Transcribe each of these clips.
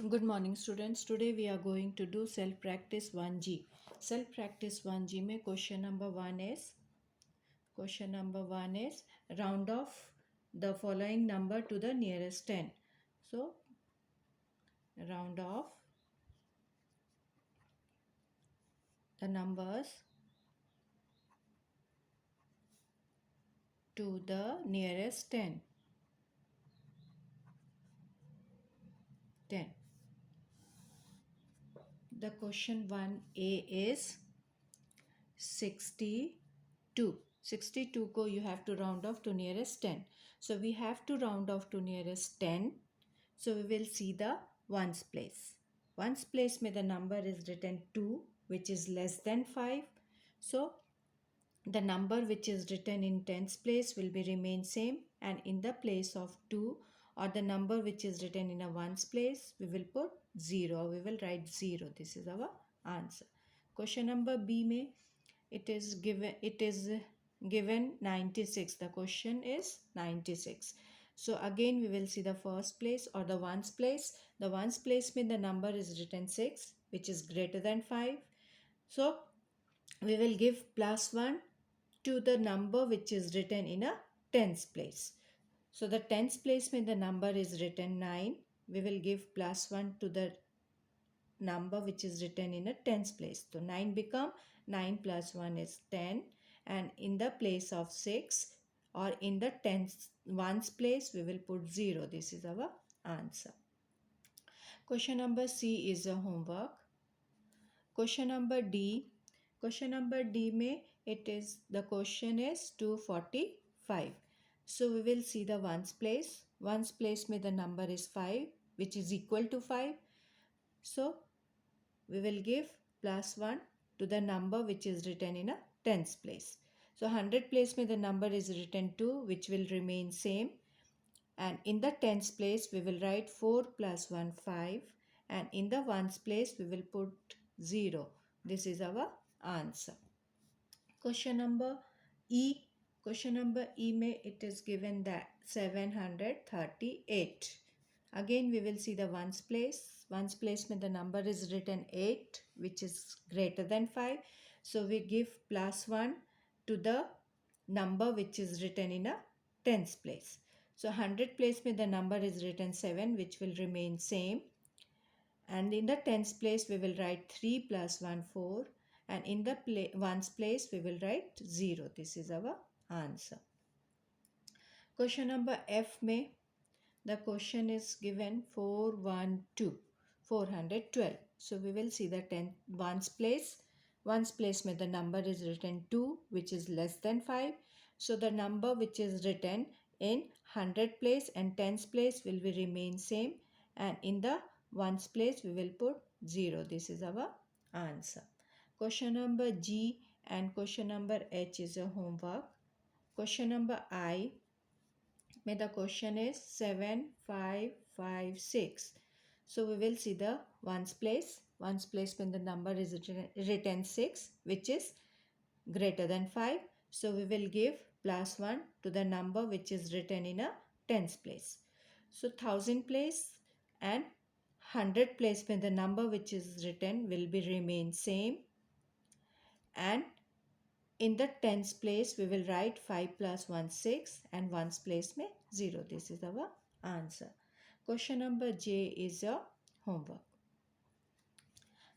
Good morning students. Today we are going to do self practice 1G. Self practice 1G में question number 1 is round off the following number to the nearest 10. So round off the numbers to the nearest 10. 10. The question 1A is 62. 62 को you have to round off to nearest 10. So we have to round off to nearest 10. So we will see the ones place. Ones place में the number is written 2 which is less than 5. So the number which is written in tens place will be remain same, and in the place of 2 or the number which is written in a ones place we will put 0. We will write 0. This is our answer. Question number B में it is given 96. The question is 96. So again we will see the first place or the ones place. The ones place means the number is written 6 which is greater than 5. So we will give plus 1 to the number which is written in a tens place. So the tens place means the number is written 9. We will give plus 1 to the number which is written in a tens place. So 9 become 9 plus 1 is 10, and in the place of 6 or in the tens ones place we will put 0. This is our answer. Question number C is a homework. Question number D. Question number D में it is the question is 245. So we will see the ones place. Ones place में the number is 5 which is equal to 5. So we will give plus 1 to the number which is written in a tens place. So 100 place में the number is written 2 which will remain same, and in the tens place we will write 4 plus 1 5, and in the ones place we will put 0. This is our answer. Question number E. Question number E में it is given that 738. Again we will see the ones place. Ones place में the number is written 8 which is greater than 5. So we give plus 1 to the number which is written in a tens place. So 100 place में the number is written 7 which will remain same, and in the tens place we will write 3 plus 1 4, and in the ones place we will write 0. This is our answer. Question number F में the question is given 412. 412. So we will see the ones place. Ones place में the number is written 2 which is less than 5. So the number which is written in 100 place and tens place will be remain same, and in the ones place we will put 0. This is our answer. Question number G and question number H is a homework. Question number I, may the question is 7556. So we will see the ones place. Ones place when the number is written 6 which is greater than 5. So we will give plus 1 to the number which is written in a tens place. So 1000 place and 100 place when the number which is written will be remain same, and in the tens place we will write 5 plus 1 6, and ones place में 0. This is our answer. Question number J is a homework.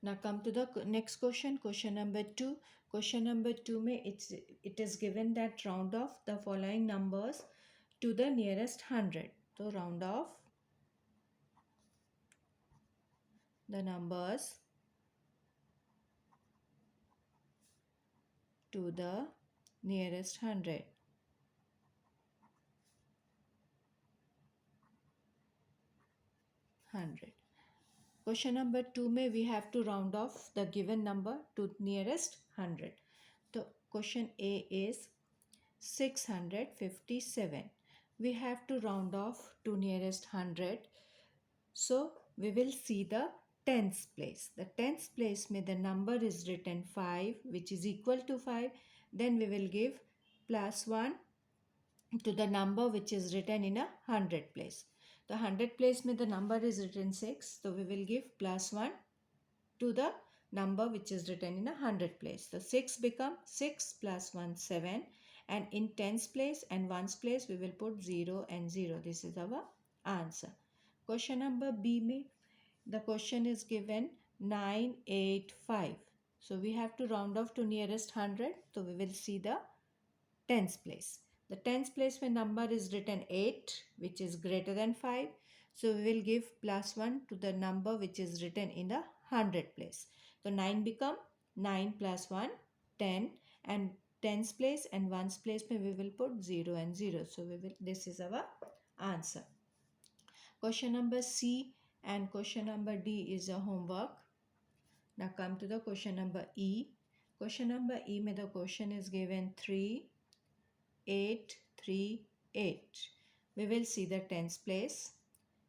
Now come to the next question. Question number 2. Question number 2 में it is given that round off the following numbers to the nearest 100. So round off the numbers to the nearest 100. Question number 2 में we have to round off the given number to nearest 100. So question A is 657. We have to round off to nearest 100. So we will see the tens place. The tens place में the number is written 5 which is equal to 5. Then we will give plus 1 to the number which is written in a 100 place. The 100 place में the number is written 6. So we will give plus 1 to the number which is written in a 100 place. So 6 become 6 plus 1 7, and in tens place and ones place we will put 0 and 0. This is our answer. Question number B में the question is given 985. So we have to round off to nearest 100. So we will see the tens place. The tens place when number is written 8, which is greater than 5. So we will give plus 1 to the number which is written in the 100 place. So 9 become 9 plus 1, 10, and tens place and ones place we will put 0 and 0. So this is our answer. Question number C and question number D is a homework. Now come to the question number E. Question number E में the question is given 3, 8, 3, 8. We will see the tens place.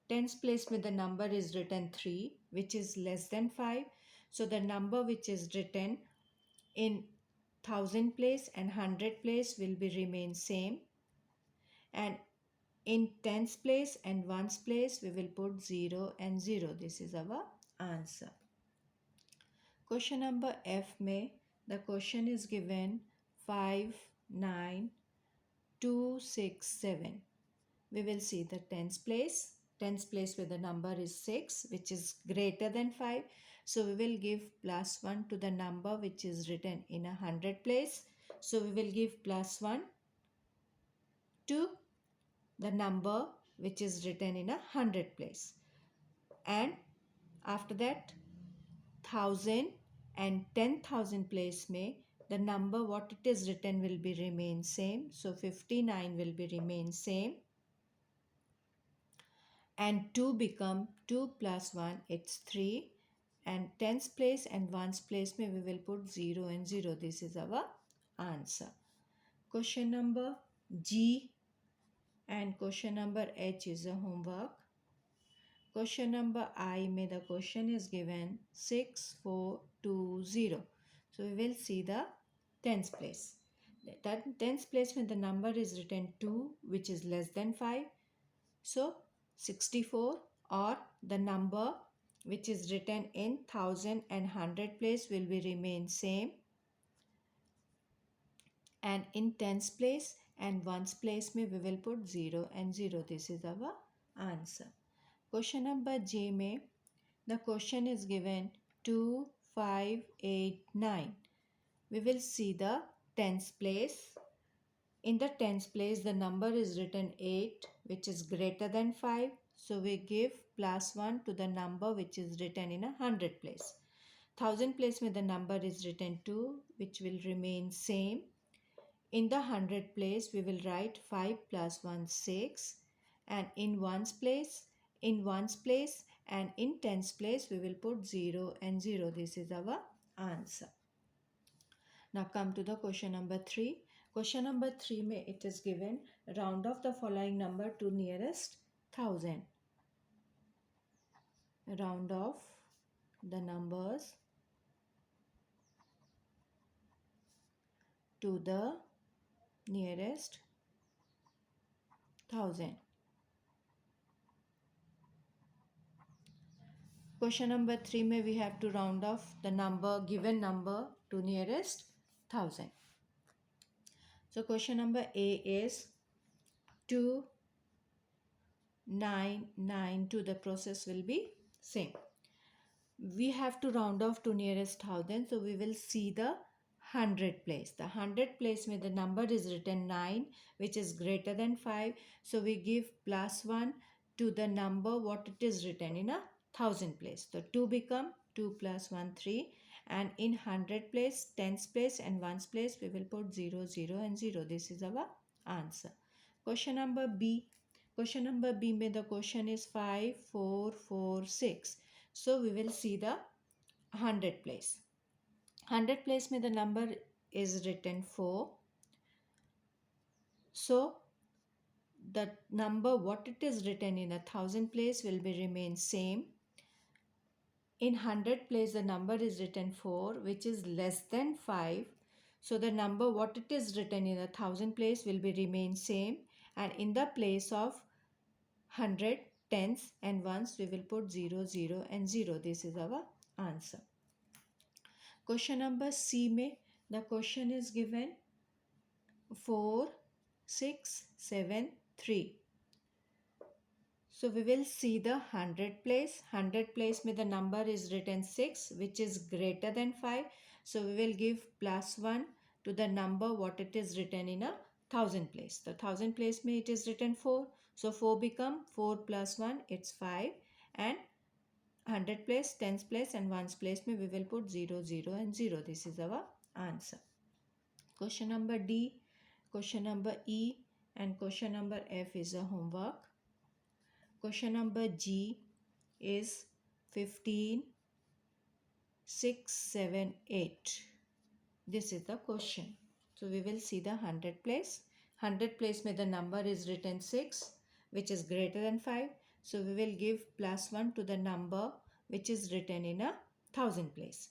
Tens place में the number is written 3, which is less than 5. So the number which is written in 1000 place and 100 place will be remain same. And in tens place and ones place we will put 0 and 0. This is our answer. Question number F में the question is given 5, 9, 2, 6, 7. We will see the tens place. Tens place where the number is 6, which is greater than 5. So we will give plus 1 to the number which is written in a 100 place. So we will give plus 1 to the number which is written in a 100 place. And after that 1000 and 10,000 place में the number what it is written will be remain same. So 59 will be remain same. And 2 become 2 plus 1, it's 3. And tens place and ones place में we will put 0 and 0. This is our answer. Question number G and question number H is a homework. Question number I में the question is given 6, 4, 2, 0. So we will see the tens place. That tens place when the number is written 2, which is less than 5. So 64, or the number which is written in 1000 and 100 place will be remain same. And in tens place and ones place में we will put 0 and 0. This is our answer. Question number J में the question is given 2, 5, 8, 9. We will see the tens place. In the tens place the number is written 8, which is greater than 5. So we give plus 1 to the number which is written in a 100 place. 1000 place में the number is written 2, which will remain same. In the 100 place we will write 5 plus 1, 6. And in ones place and in tens place we will put 0 and 0. This is our answer. Now come to the question number 3. Question number 3 में it is given round off the following number to nearest 1000. Round off the numbers to the nearest 1000. Question number 3 में we have to round off the number given number to nearest 1000. So question number A is 2, 9, 9, 2. The process will be same. We have to round off to nearest 1000. So we will see the 100 place. The 100 place where the number is written 9, which is greater than 5. So we give plus 1 to the number what it is written in a 1000 place. So 2 become 2 plus 1, 3. And in 100 place, tens place and ones place, we will put 0, 0 and 0. This is our answer. Question number B. Question number B में the question is 5, 4, 4, 6. So we will see the 100 place. 100 place में the number is written 4. So the number what it is written in a 1000 place will be remain same. In 100 place the number is written 4, which is less than 5. So the number what it is written in a 1000 place will be remain same. And in the place of 100 tens and ones we will put 0, 0 and 0. This is our answer. Question number C में the question is given 4, 6, 7, 3. So we will see the 100 place. 100 place में the number is written 6 which is greater than 5. So we will give plus 1 to the number what it is written in a 1000 place. The 1000 place में it is written 4. So 4 become 4 plus 1 it's 5 and 100 place, 10th place and 1's place में we will put 0, 0 and 0. This is our answer. Question number D, question number E and question number F is a homework. Question number G is 15, 6, 7, 8. This is the question. So we will see the 100 place. 100 place में the number is written 6 which is greater than 5. So we will give plus 1 to the number which is written in a 1000 place.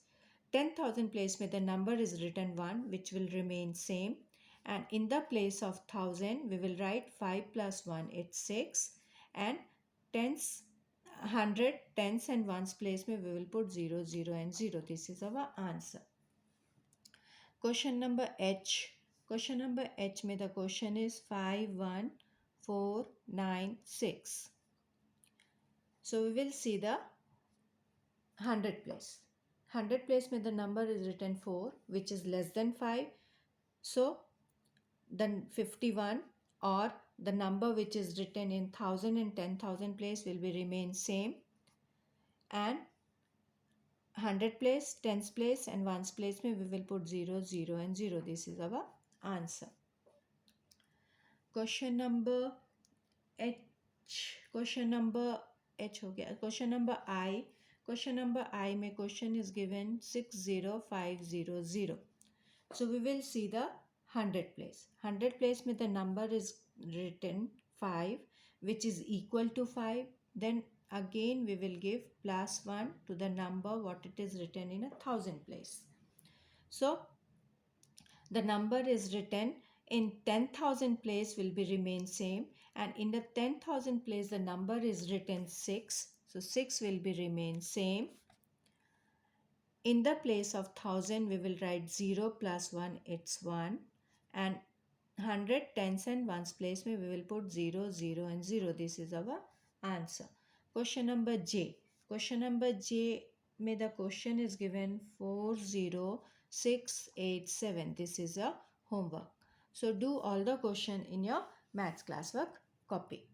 10,000 place में the number is written 1 which will remain same. And in the place of 1000 we will write 5 plus 1 it's 6 and tens 100 tens and ones place में we will put 0, 0 and 0. This is our answer. Question number H. Question number H में the question is 5, 1, 4, 9, 6. So we will see the 100 place. 100 place में the number is written 4 which is less than 5. So then 51 or the number which is written in 1000 and 10,000 place will be remain same, and 100 place, 10th place and 1's place mein we will put 0, 0 and 0. This is our answer. Question number H. Question number H ho gaya. Question number I. Question number I mein question is given 60500. So we will see the 100 place. 100 place mein the number is written 5 which is equal to 5. Then again we will give plus 1 to the number what it is written in a 1000 place. So the number is written in 10,000 place will be remain same, and in the 10,000 place the number is written 6. So 6 will be remain same. In the place of 1000 we will write 0 plus 1 it's 1, and 100 tens and ones place mein we will put 0, 0 and 0. This is our answer. Question number J. Question number J mein the question is given 40687. This is a homework. So do all the question in your maths classwork copy.